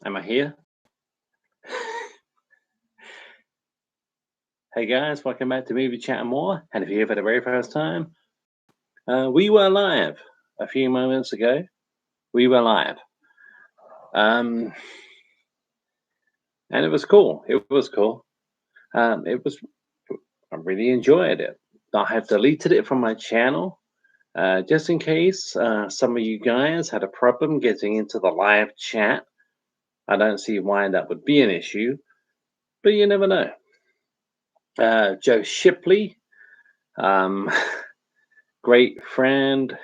Am I here? Hey guys, welcome back to Movie Chat and More. And if you're here for the very first time, we were live a few moments ago. We were live. And it was cool. It was cool. I really enjoyed it. I have deleted it from my channel just in case some of you guys had a problem getting into the live chat. I don't see why that would be an issue, but you never know. Joe Shipley, um, great friend,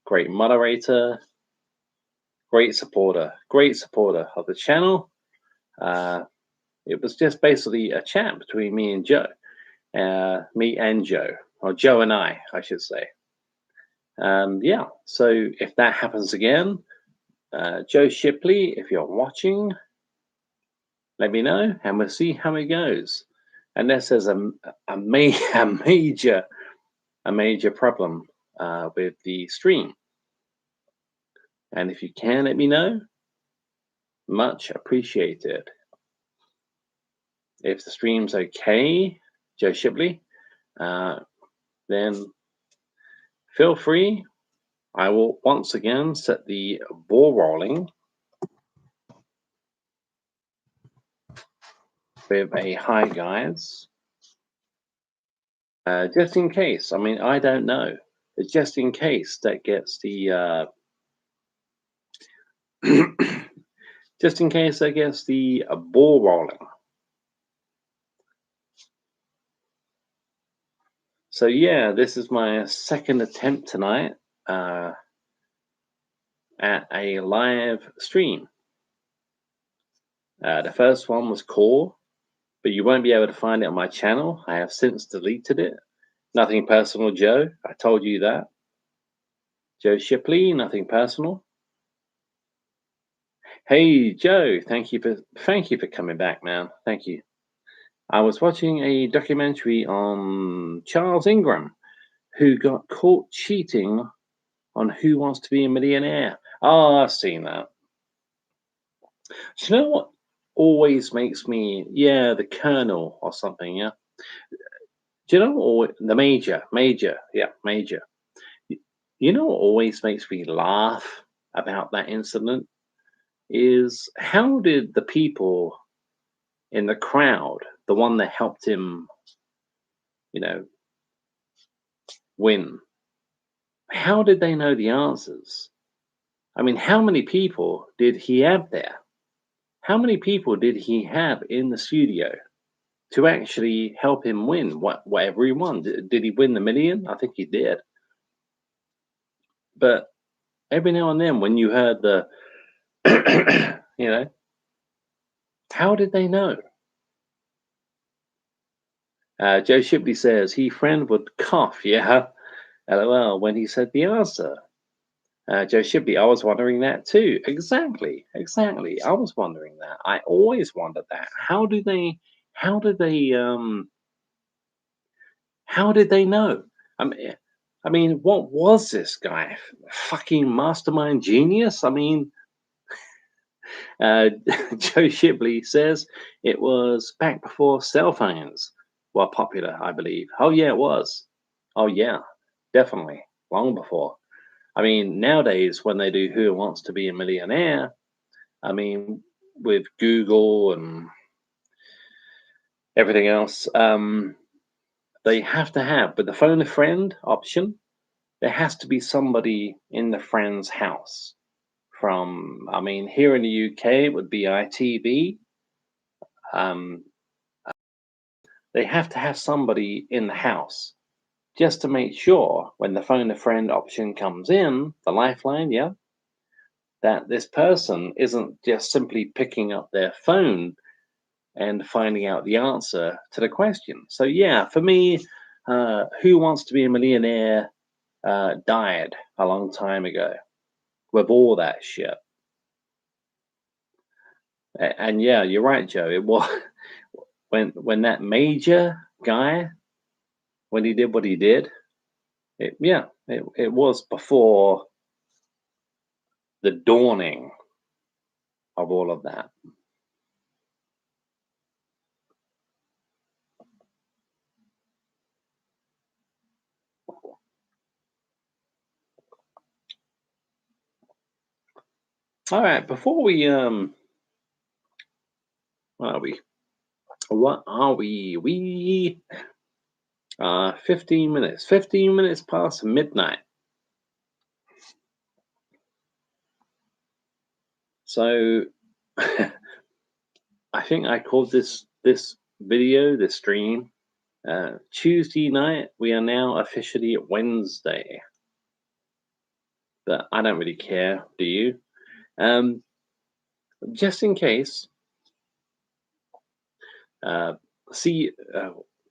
great moderator, great supporter of the channel. It was just basically a chat between me and Joe, or Joe and I should say. Yeah, so if that happens again, Joe Shipley, if you're watching, let me know and we'll see how it goes. Unless there's a major problem with the stream. And if you can let me know, much appreciated. If the stream's okay, Joe Shipley, then feel free. I will once again set the ball rolling with a hi guys. Just in case. I mean, I don't know. But just in case that gets the just in case that gets the ball rolling. So yeah, this is my second attempt tonight at a live stream. The first one was Core, but you won't be able to find it on my channel. I have since deleted it. Nothing personal, Joe. I told you that. Joe Shipley, nothing personal. Hey, Joe, thank you for coming back, man. Thank you. I was watching a documentary on Charles Ingram, who got caught cheating on Who Wants to Be a Millionaire. Oh, I've seen that. Do you know what always makes me, the Colonel or something, yeah? Do you know what, the Major. You know what always makes me laugh about that incident is how did the people in the crowd, the one that helped him, win, how did they know the answers? I mean, how many people did he have there? How many people did he have in the studio to actually help him win whatever he won? Did he win the million? I think he did. But every now and then when you heard the, how did they know? Joe Shipley says he friend would cough, yeah, LOL, when he said the answer. Joe Shipley, I was wondering that too. Exactly. I was wondering that. I always wondered that. How did they know? I mean, what was this guy? Fucking mastermind genius? I mean, Joe Shipley says it was back before cell phones were popular, I believe. Oh, yeah, it was. Oh, yeah, definitely. Long before. I mean, nowadays, when they do Who Wants to Be a Millionaire, I mean, with Google and everything else, they have to have, with the phone a friend option, there has to be somebody in the friend's house. I mean, here in the UK, it would be ITV. They have to have somebody in the house just to make sure when the phone a friend option comes in, the lifeline, that this person isn't just simply picking up their phone and finding out the answer to the question. So yeah, for me, Who Wants to Be a Millionaire died a long time ago with all that shit. And yeah, you're right, Joe. It was when that major guy, when he did what he did, it was before the dawning of all of that. All right, before we what are we? What are we? We 15 minutes. 15 minutes past midnight. So I think I called this video, this stream, Tuesday night. We are now officially at Wednesday. But I don't really care, do you? Just in case,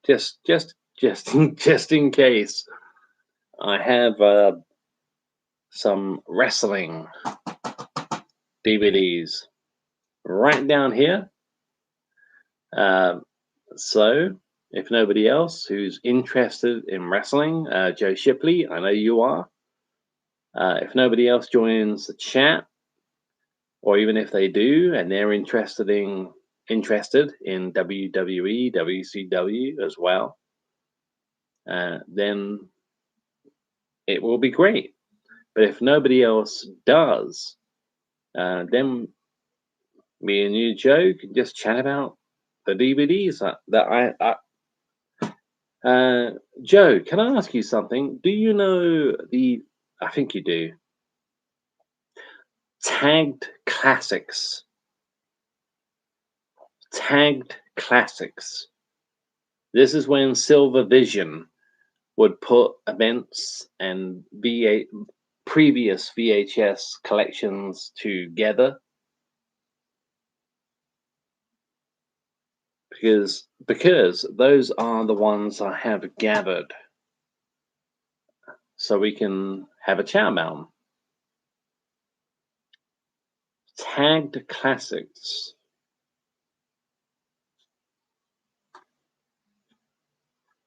just in case, I have some wrestling DVDs right down here. So if nobody else who's interested in wrestling, Joe Shipley, I know you are. If nobody else joins the chat, or even if they do and they're interested in WWE, WCW as well, then it will be great. But if nobody else does, then me and you, Joe, can just chat about the DVDs that I Joe, can I ask you something? Do you know I think you do, Tagged Classics? Tagged Classics. This is when Silver Vision would put events and previous VHS collections together, because those are the ones I have gathered, so we can have a chat about them. Tagged Classics.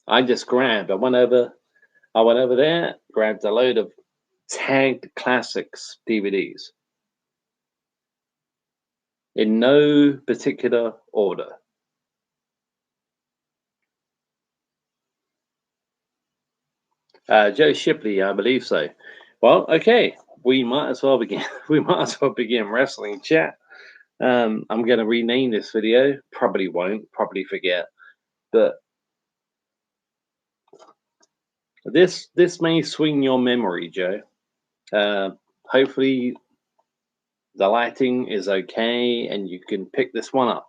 I went over there, grabbed a load of Tagged Classics DVDs in no particular order. Joe Shipley, I believe so. Well, okay, we might as well begin. We might as well begin wrestling chat. I'm going to rename this video. Probably won't. Probably forget. But this may swing your memory, Joe. Hopefully, the lighting is okay, and you can pick this one up.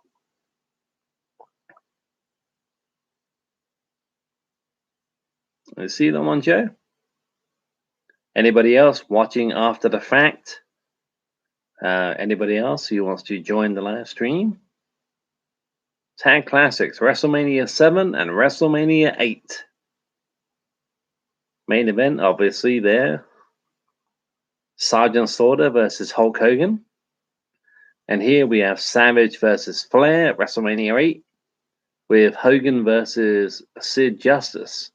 You see that one, Joe? Anybody else watching after the fact? Anybody else who wants to join the live stream? Tag Classics, WrestleMania 7 and WrestleMania 8. Main event, obviously, there. Sergeant Slaughter versus Hulk Hogan. And here we have Savage versus Flair at WrestleMania 8 with Hogan versus Sid Justice.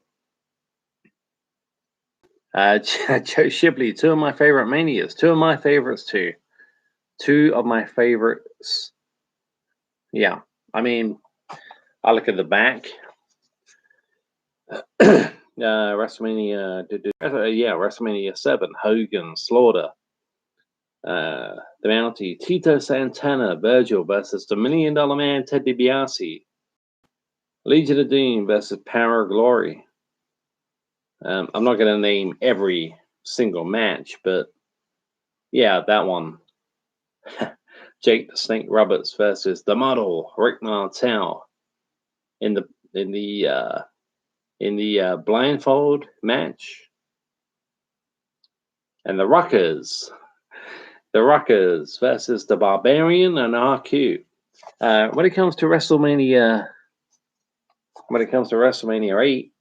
Joe Shipley, two of my favorite Manias. Two of my favorites, too. Two of my favorites. Yeah, I mean, I look at the back. WrestleMania, WrestleMania 7, Hogan, Slaughter, the Mountie, Tito Santana, Virgil versus the $1 Million Man, Ted DiBiase, Legion of Doom versus Power of Glory. I'm not going to name every single match, but yeah, that one. Jake the Snake Roberts versus the Model, Rick Martel, in the blindfold match. And the Rockers versus the Barbarian and RQ. When it comes to WrestleMania 8,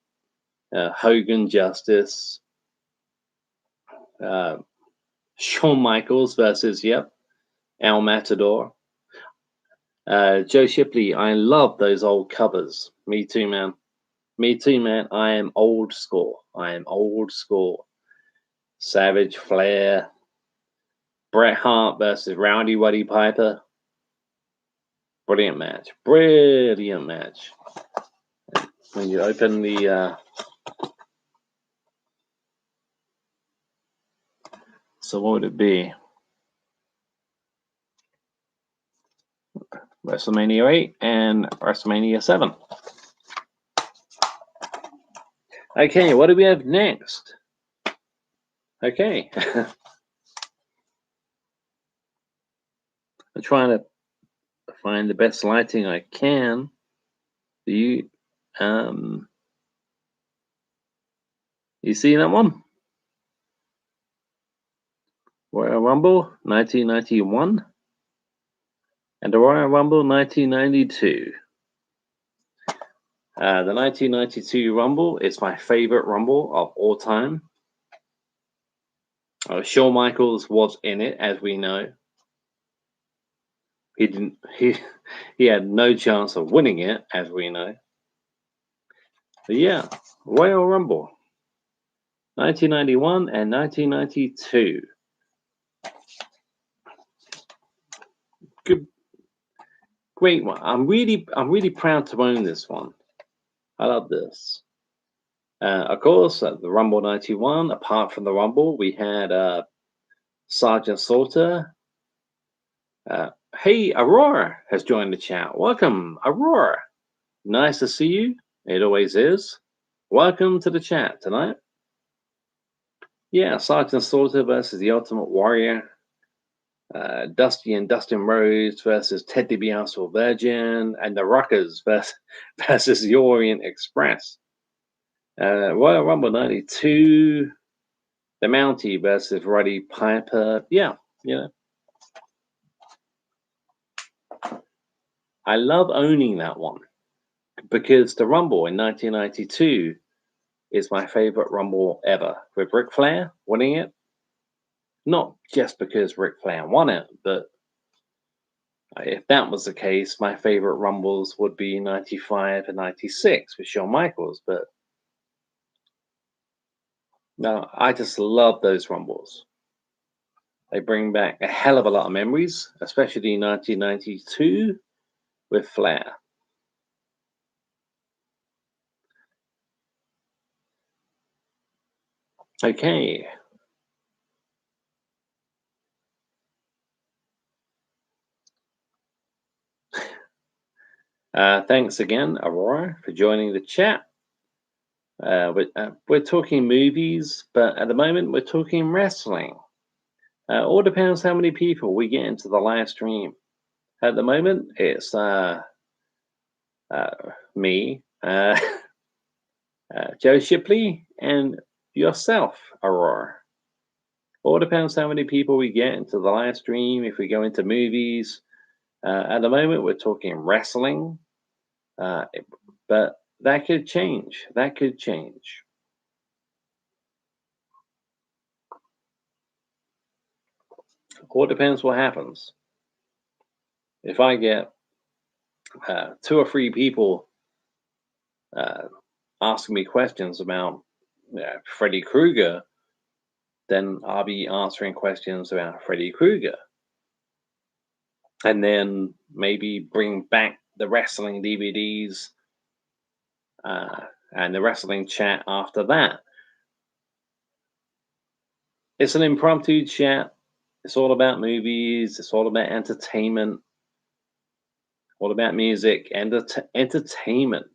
Hogan, Justice, Shawn Michaels versus El Matador. Joe Shipley, I love those old covers. Me too, man. I am old school. Savage, Flair, Bret Hart versus Rowdy Roddy Piper. Brilliant match. Brilliant match. When you open the so what would it be? WrestleMania 8 and WrestleMania 7. Okay, what do we have next? Okay. I'm trying to find the best lighting I can. Do you you see that one? Royal Rumble 1991 and the Royal Rumble 1992. The 1992 Rumble is my favorite Rumble of all time. Shawn Michaels was in it, as we know. He didn't. He had no chance of winning it, as we know. But yeah, Royal Rumble, 1991 and 1992. Good, great one. I'm really proud to own this one. I love this. Of course, the Rumble 91. Apart from the Rumble, we had Sergeant Slaughter. Hey, Aurora has joined the chat. Welcome, Aurora. Nice to see you. It always is. Welcome to the chat tonight. Yeah, Sergeant Slaughter versus the Ultimate Warrior. Dusty and Dustin Rhodes versus Ted DiBiase Virgin, and the Rockers versus the Orient Express. Royal Rumble 92. The Mountie versus Roddy Piper. Yeah, you know. I love owning that one because the Rumble in 1992 is my favorite Rumble ever, with Ric Flair winning it. Not just because Ric Flair won it, but if that was the case, my favorite Rumbles would be 95 and 96 with Shawn Michaels. But no, I just love those Rumbles. They bring back a hell of a lot of memories, especially 1992 with Flair. Okay. Thanks again, Aurora, for joining the chat. We're talking movies, but at the moment we're talking wrestling. All depends how many people we get into the live stream. At the moment, it's me, Joe Shipley, and yourself, Aurora. All depends how many people we get into the live stream. If we go into movies, at the moment we're talking wrestling, but that could change. That could change. All depends what happens. If I get 2 or 3 people asking me questions about Freddy Krueger, then I'll be answering questions about Freddy Krueger. And then maybe bring back the wrestling DVDs and the wrestling chat after that. It's an impromptu chat. It's all about movies. It's all about entertainment. All about music and entertainment.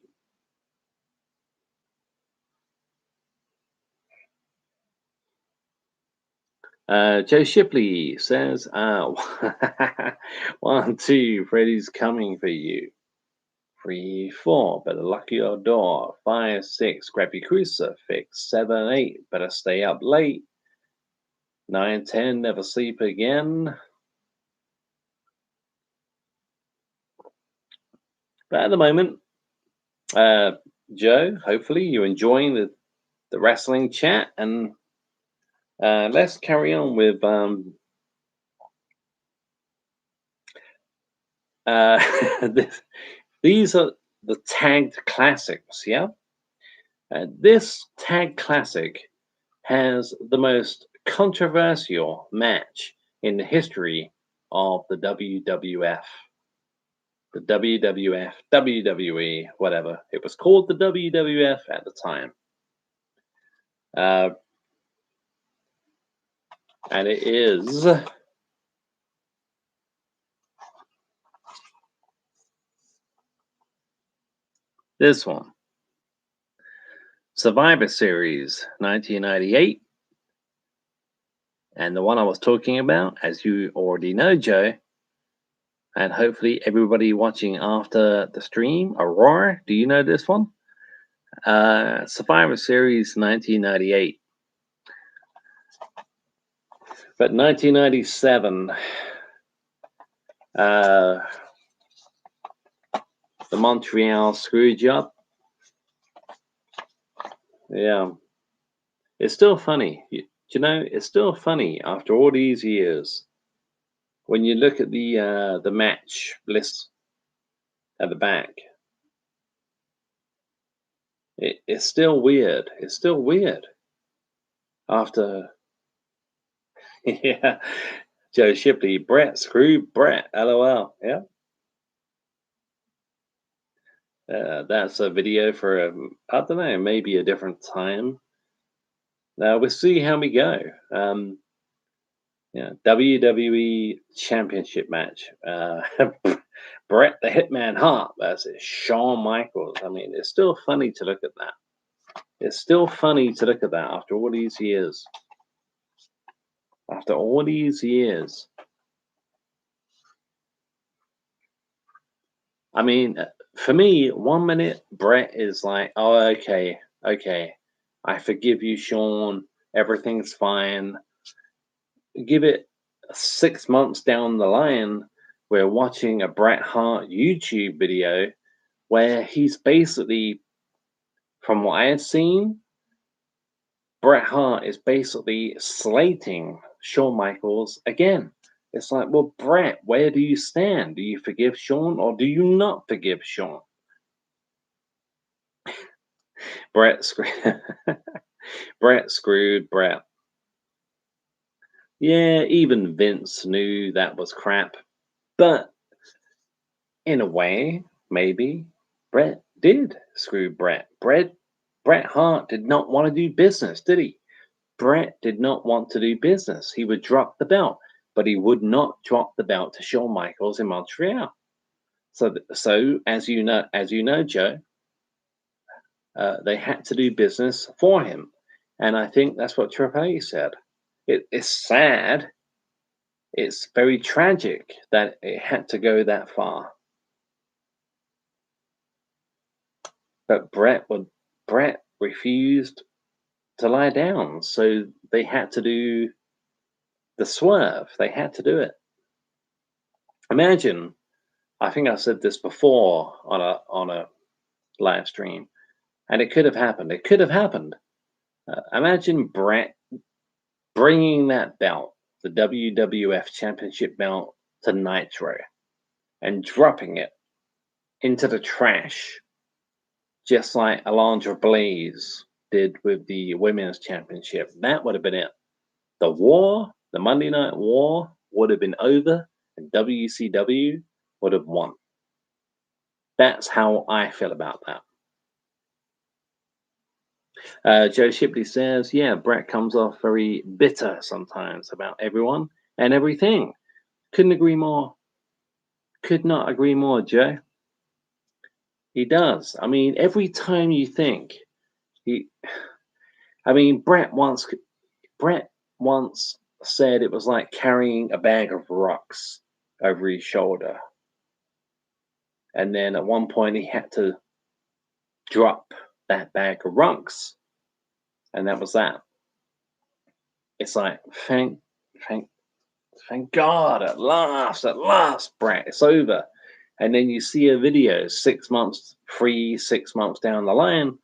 Joe Shipley says, 1, 2, Freddy's coming for you. 3, 4, better lock your door. 5, 6, grab your crucifix. 7, 8, better stay up late. 9, 10, never sleep again. But at the moment, Joe, hopefully you're enjoying the wrestling chat, and let's carry on with these are the tagged classics, yeah? This tag classic has the most controversial match in the history of the WWF. The WWF, WWE, whatever. It was called the WWF at the time. And it is this one. Survivor Series 1998. And the one I was talking about, as you already know, Joe, and hopefully everybody watching after the stream, Aurora, do you know this one? Survivor Series 1998. But 1997, the Montreal Screwjob. Yeah. It's still funny. You know, it's still funny after all these years. When you look at the match list at the back, it's still weird. It's still weird after. Yeah, Joe Shipley, Brett, screw Brett, LOL. Yeah, that's a video for I don't know, maybe a different time. Now we'll see how we go. Yeah, WWE Championship match. Brett the Hitman Hart versus Shawn Michaels. I mean, it's still funny to look at that. It's still funny to look at that after all these years. After all these years. I mean, for me, 1 minute, Brett is like, oh, okay, I forgive you, Shawn. Everything's fine. Give it 6 months down the line, we're watching a Bret Hart YouTube video where he's basically, from what I had seen, Bret Hart is basically slating Shawn Michaels again. It's like, well, Bret, where do you stand? Do you forgive Shawn or do you not forgive Shawn? Bret screwed Bret. Yeah, even Vince knew that was crap. But in a way, maybe Bret did screw Bret. Bret Hart did not want to do business, did he? Bret did not want to do business. He would drop the belt, but he would not drop the belt to Shawn Michaels in Montreal. So as you know, Joe, they had to do business for him, and I think that's what Triple H said. It's sad. It's very tragic that it had to go that far. But Bret refused to lie down, so they had to do the swerve. They had to do it. Imagine, I think I said this before on a live stream, and it could have happened. It could have happened. Imagine Bret bringing that belt, the WWF Championship belt, to Nitro, and dropping it into the trash, just like Alundra Blaze did with the Women's Championship. That would have been it. The war, the Monday Night War, would have been over, and WCW would have won. That's how I feel about that. Joe Shipley says, yeah, Bret comes off very bitter sometimes about everyone and everything. Couldn't agree more. Could not agree more, Joe. He does. I mean, every time you think Bret once said it was like carrying a bag of rocks over his shoulder. And then at one point he had to drop that bag of rocks. And that was that. It's like, thank God, at last, Bret, it's over. And then you see a video 6 months down the line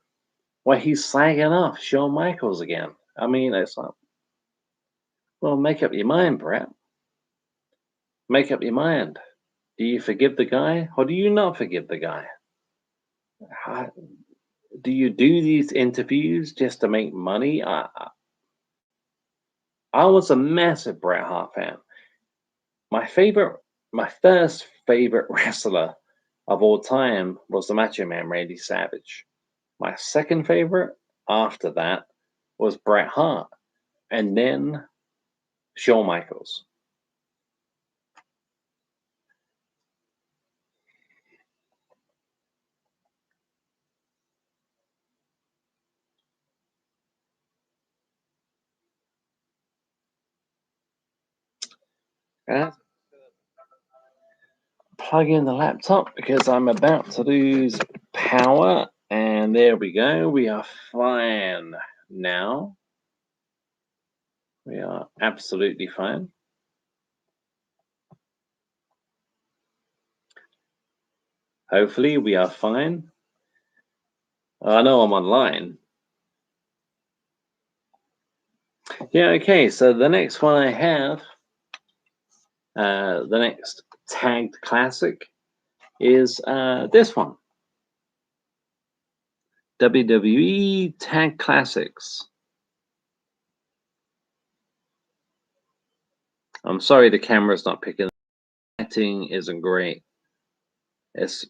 where he's slagging off Shawn Michaels again. I mean, it's like, well, make up your mind, Bret. Make up your mind. Do you forgive the guy or do you not forgive the guy? Do you do these interviews just to make money? I was a massive Bret Hart fan. my first favorite wrestler of all time was the Macho Man Randy Savage. My second favorite after that was Bret Hart, and then Shawn Michaels. Uh, Plug in the laptop because I'm about to lose power, and there we go. We are fine now. We are absolutely fine. Hopefully, we are fine. I know I'm online. Yeah, okay, so the next one I have, the next tagged classic is this one. WWE Tag Classics. I'm sorry the camera's not picking up. The lighting isn't great. It's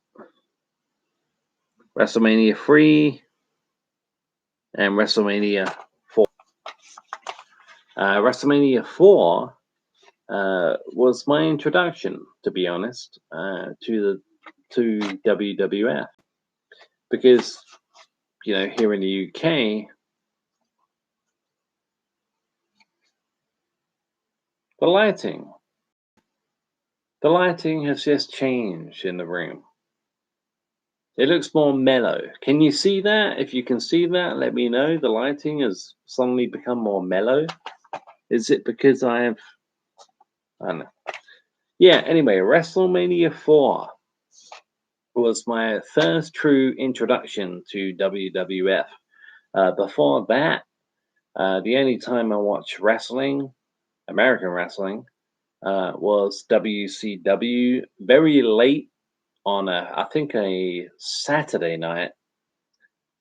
WrestleMania 3 and WrestleMania 4. WrestleMania 4 was my introduction, to be honest, to WWF, because here in the UK, the lighting has just changed in the room. It looks more mellow. Can you see that? If you can see that, let me know. The lighting has suddenly become more mellow. Is it because I don't know. Yeah, anyway, WrestleMania 4 was my first true introduction to WWF. Before that, the only time I watched wrestling, American wrestling, was WCW very late on I think a Saturday night.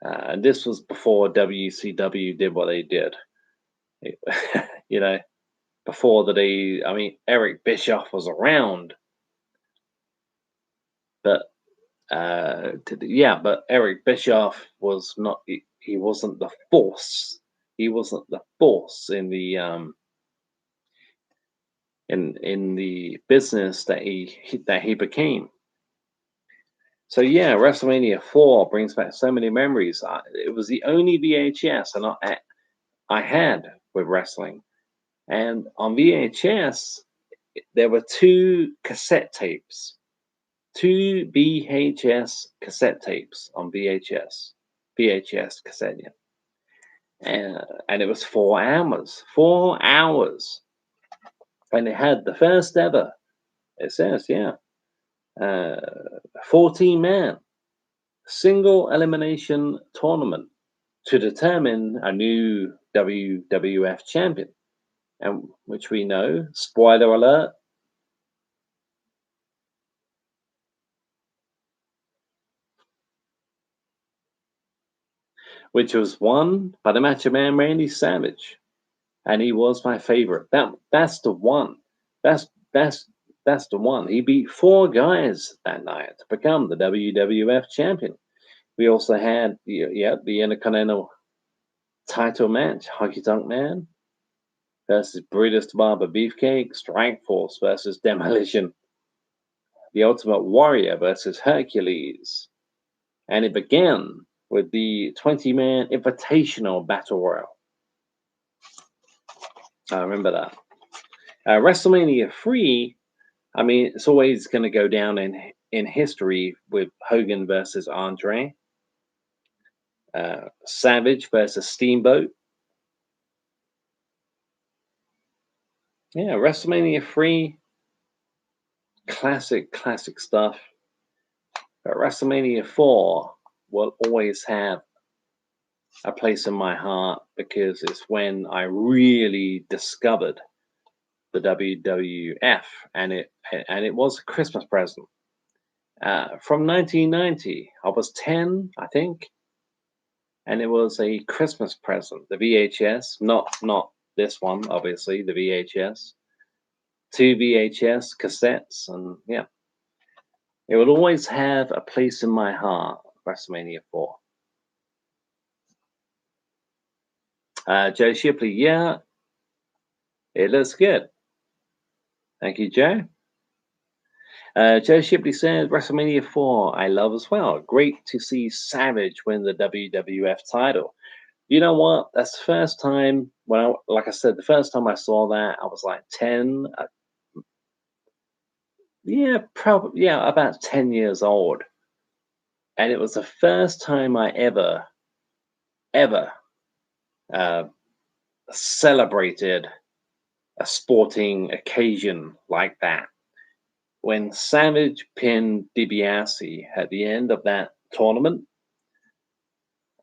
And this was before WCW did what they did. you know, before I mean, Eric Bischoff was around, but but Eric Bischoff was not. He wasn't the force. He wasn't the force in the in the business that he became. So yeah, WrestleMania 4 brings back so many memories. It was the only VHS I had with wrestling, and on VHS there were two cassette tapes. Two VHS cassette tapes on VHS cassette, yeah. And it was 4 hours. 4 hours. And it had the first ever, it says, yeah, 14-man single elimination tournament to determine a new WWF champion. And which we know, spoiler alert, which was won by the Macho Man Randy Savage. And he was my favorite. That's the one. That's that's the one. He beat 4 guys that night to become the WWF champion. We also had the Intercontinental title match, Honky Tonk Man versus Brutus the Barber Beefcake, Strike Force versus Demolition, the Ultimate Warrior versus Hercules, and it began with the 20-man Invitational Battle Royal. I remember that. WrestleMania 3, I mean, it's always going to go down in history with Hogan versus Andre, Savage versus Steamboat. Yeah, WrestleMania 3, classic stuff. But WrestleMania 4 will always have a place in my heart because it's when I really discovered the WWF, and it was a Christmas present. From 1990, I was 10, I think, and it was a Christmas present. The VHS, not this one, obviously, the VHS, 2 VHS cassettes, and yeah, it will always have a place in my heart. WrestleMania 4. Joe Shipley, yeah, it looks good. Thank you, Joe. Joe Shipley says WrestleMania 4 I love as well. Great to see Savage win the WWF title. You know what? That's the first time when like I said, the first time I saw that, I was like 10. Probably, about 10 years old. And it was the first time I ever uh, celebrated a sporting occasion like that. When Savage pinned DiBiase at the end of that tournament,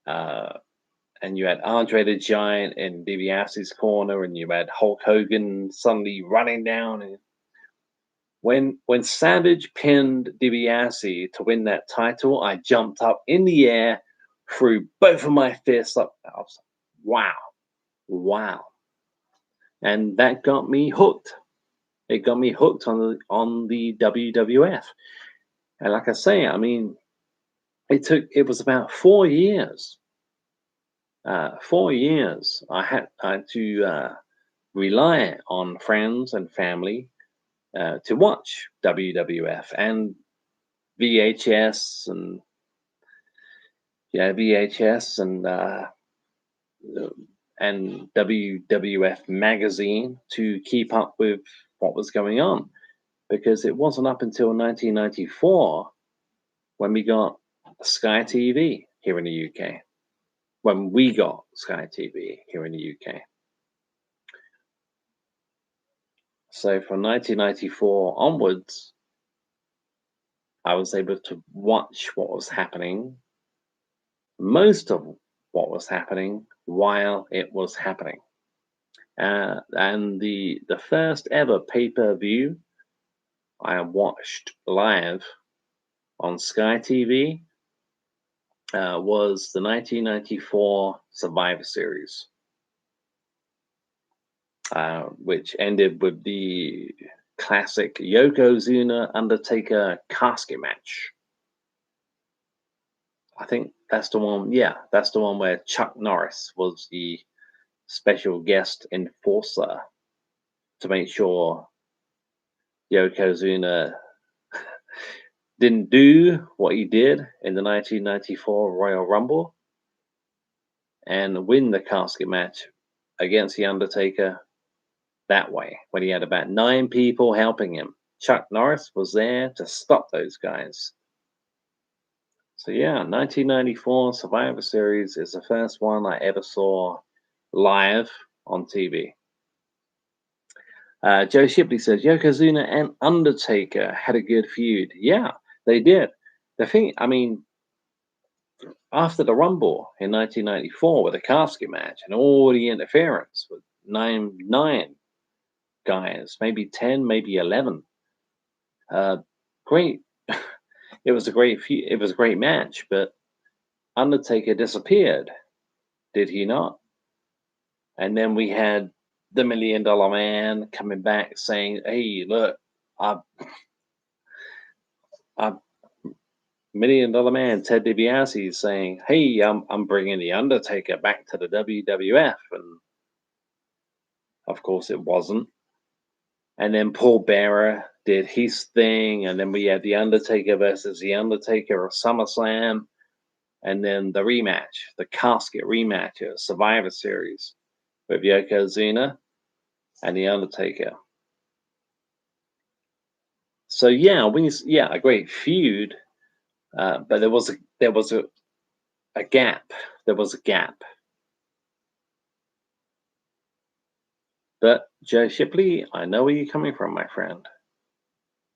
uh, and you had Andre the Giant in DiBiase's corner, and you had Hulk Hogan suddenly running down. And when Savage pinned DiBiase to win that title, I jumped up in the air, threw both of my fists up. I was like, wow, and that got me hooked. It got me hooked on the WWF. And like I say, I mean, it was about 4 years. 4 years I had to rely on friends and family to watch WWF and VHS and VHS and WWF magazine to keep up with what was going on, because it wasn't up until 1994 when we got Sky TV here in the UK. When we got Sky TV here in the UK. So from 1994 onwards, I was able to watch what was happening, most of what was happening while it was happening. And the first ever pay-per-view I watched live on Sky TV was the 1994 Survivor Series, which ended with the classic Yokozuna Undertaker casket match. I think that's the one. Yeah, that's the one where Chuck Norris was the special guest enforcer to make sure Yokozuna didn't do what he did in the 1994 Royal Rumble and win the casket match against The Undertaker that way, when he had about 9 people helping him. Chuck Norris was there to stop those guys. So yeah, 1994 Survivor Series is the first one I ever saw live on TV. Joe Shipley says Yokozuna and Undertaker had a good feud. Yeah, they did. The thing, I mean, after the Rumble in 1994 with the casket match and all the interference with nine guys, maybe 10, maybe 11. Great. It was a great feud. It was a great match, but Undertaker disappeared, did he not? And then we had the $1 Million Man coming back saying, "Hey, look, I $1 Million Man Ted DiBiase is saying, hey, I'm bringing the Undertaker back to the WWF," and of course it wasn't. And then Paul Bearer did his thing, and then we had the Undertaker versus the Undertaker of SummerSlam, and then the rematch, the casket rematch at Survivor Series with Yokozuna and the Undertaker. So yeah, a great feud, but there was a gap. There was a gap. But Joe Shipley, I know where you're coming from, my friend.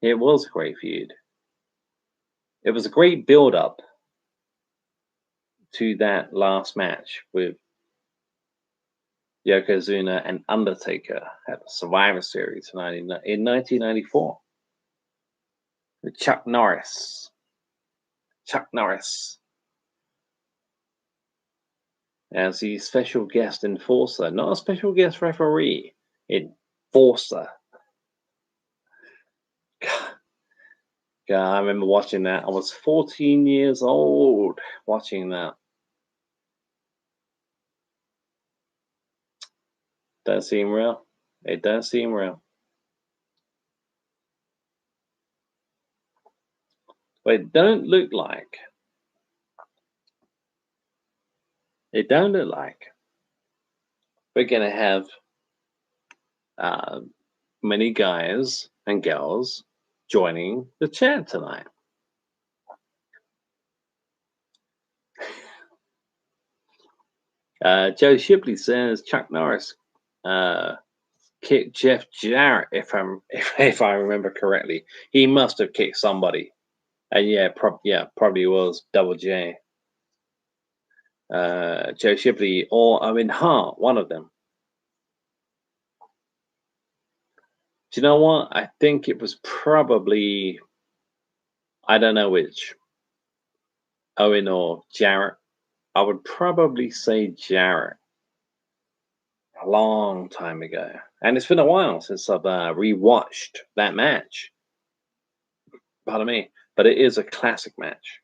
It was a great feud. It was a great build-up to that last match with Yokozuna and Undertaker at the Survivor Series in 1994 with Chuck Norris. Chuck Norris as the special guest enforcer, not a special guest referee, enforcer. Yeah, I remember watching that. I was 14 years old watching that. Does seem real. It does seem real. But it don't look like we're gonna have uh, many guys and girls joining the chat tonight. Joe Shipley says Chuck Norris uh, kicked Jeff Jarrett, if I remember correctly. He must have kicked somebody. And yeah, probably was Double J. Joe Shipley or Owen Hart, one of them. Do you know what? I think it was probably, I don't know which, Owen or Jarrett. I would probably say Jarrett a long time ago. And it's been a while since I've rewatched that match. Pardon me. But it is a classic match.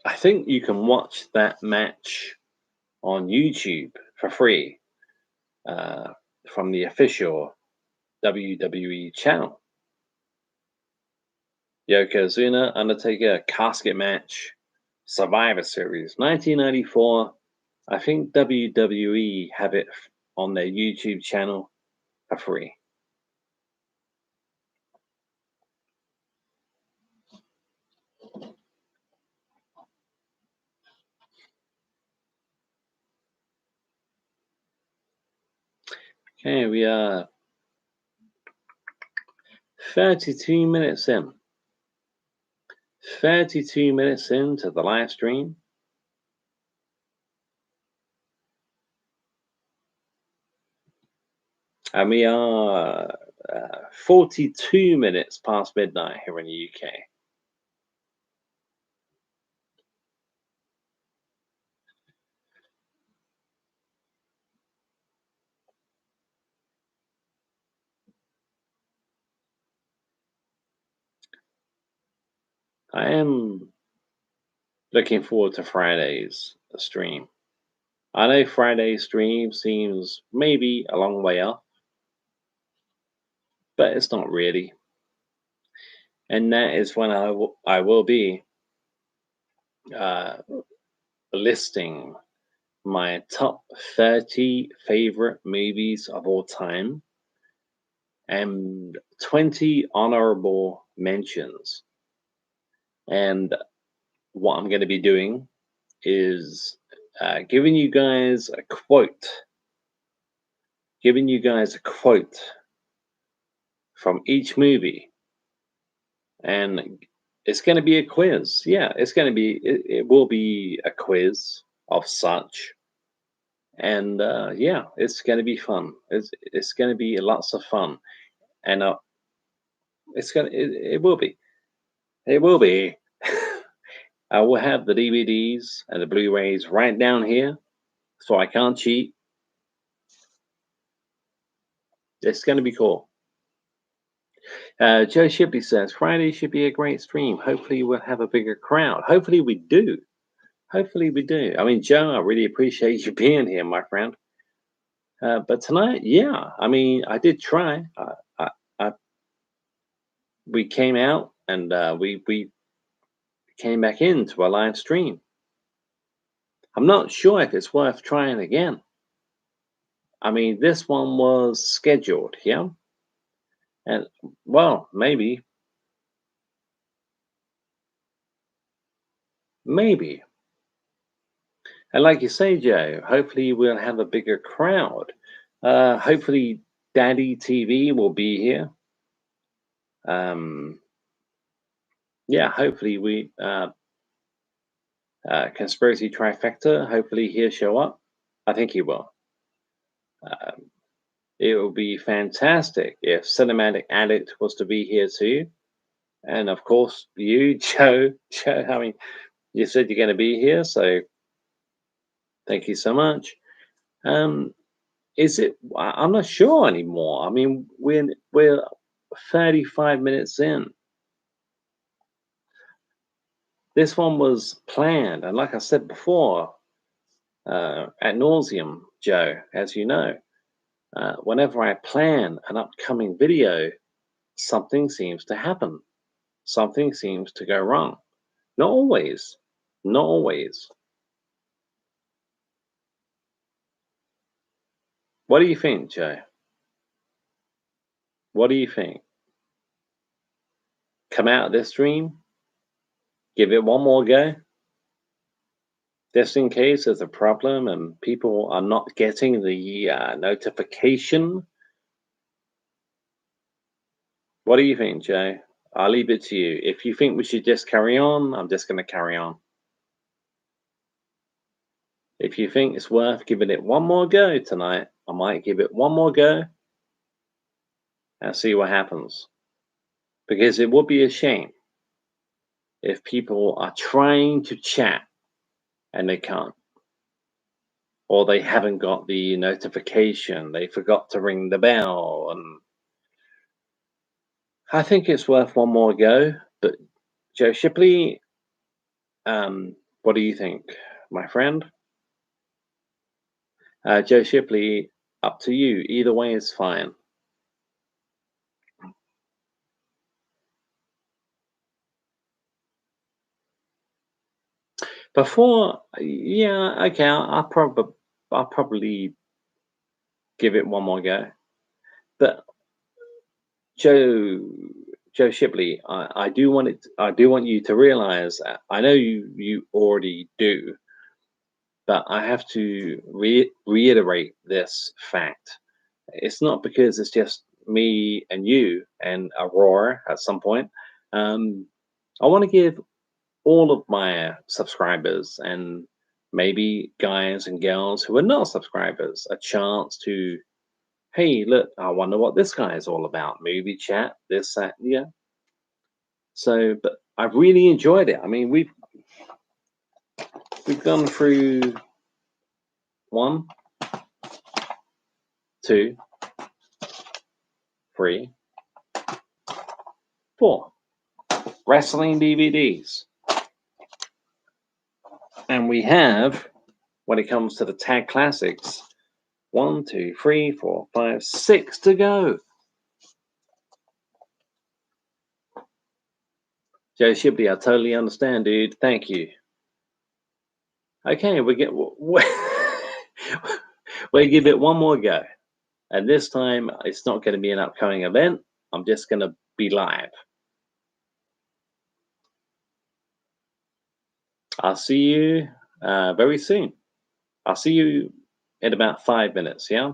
I think you can watch that match on YouTube for free uh, from the official WWE channel. Yokozuna, Undertaker, casket match, Survivor Series, 1994. I think WWE have it on their YouTube channel for free. Okay, we are 32 minutes in. 32 minutes into the live stream. And we are 42 minutes past midnight here in the UK. I am looking forward to Friday's stream. I know Friday's stream seems maybe a long way off, but it's not really. And that is when I will be uh, listing my top 30 favorite movies of all time and 20 honorable mentions. And what I'm going to be doing is giving you guys a quote, from each movie. And it's going to be a quiz. Yeah, it will be a quiz of such. And yeah, it's going to be fun. It's going to be lots of fun. And it will be. It will be. I will have the DVDs and the Blu-rays right down here, so I can't cheat. It's going to be cool. Joe Shipley says Friday should be a great stream. Hopefully, we'll have a bigger crowd. Hopefully, we do. Hopefully, we do. I mean, Joe, I really appreciate you being here, my friend. But tonight, yeah, I mean, I did try. I we came out and we came back into a live stream. I'm not sure if it's worth trying again. I mean, this one was scheduled, yeah, and well, maybe, maybe. And like you say, Joe, hopefully we'll have a bigger crowd. Hopefully, Daddy TV will be here. Um, yeah, hopefully Conspiracy Trifecta. Hopefully he'll show up. I think he will. Um, it would be fantastic if Cinematic Addict was to be here too. And of course, you, Joe. Joe, I mean, you said you're going to be here, so thank you so much. Is it? I'm not sure anymore. I mean, we're 35 minutes in. This one was planned, and like I said before, ad nauseum, Joe, as you know, whenever I plan an upcoming video, something seems to happen. Something seems to go wrong. Not always. Not always. What do you think, Joe? What do you think? Come out of this stream, give it one more go, just in case there's a problem and people are not getting the notification. What do you think, Joe? I'll leave it to you. If you think we should just carry on, I'm just going to carry on. If you think it's worth giving it one more go tonight, I might give it one more go and see what happens. Because it would be a shame if people are trying to chat and they can't. Or they haven't got the notification, they forgot to ring the bell. And I think it's worth one more go. But Joe Shipley, what do you think, my friend? Joe Shipley, up to you. Either way is fine. Before, yeah, okay, I'll probably give it one more go. But Joe Shipley, I do want you to realize. I know you already do, but I have to reiterate this fact. It's not because it's just me and you and Aurora at some point. I want to give all of my subscribers and maybe guys and girls who are not subscribers a chance to, hey, look, I wonder what this guy is all about. Movie chat, this, that, yeah. So, but I've really enjoyed it. I mean, we've gone through 1, 2, 3, 4 wrestling DVDs. And we have, when it comes to the Tag Classics, 1, 2, 3, 4, 5, 6 to go. Joe Shipley, I totally understand, dude. Thank you. Okay, we give it one more go. And this time, it's not going to be an upcoming event. I'm just going to be live. I'll see you very soon. I'll see you in about 5 minutes, yeah?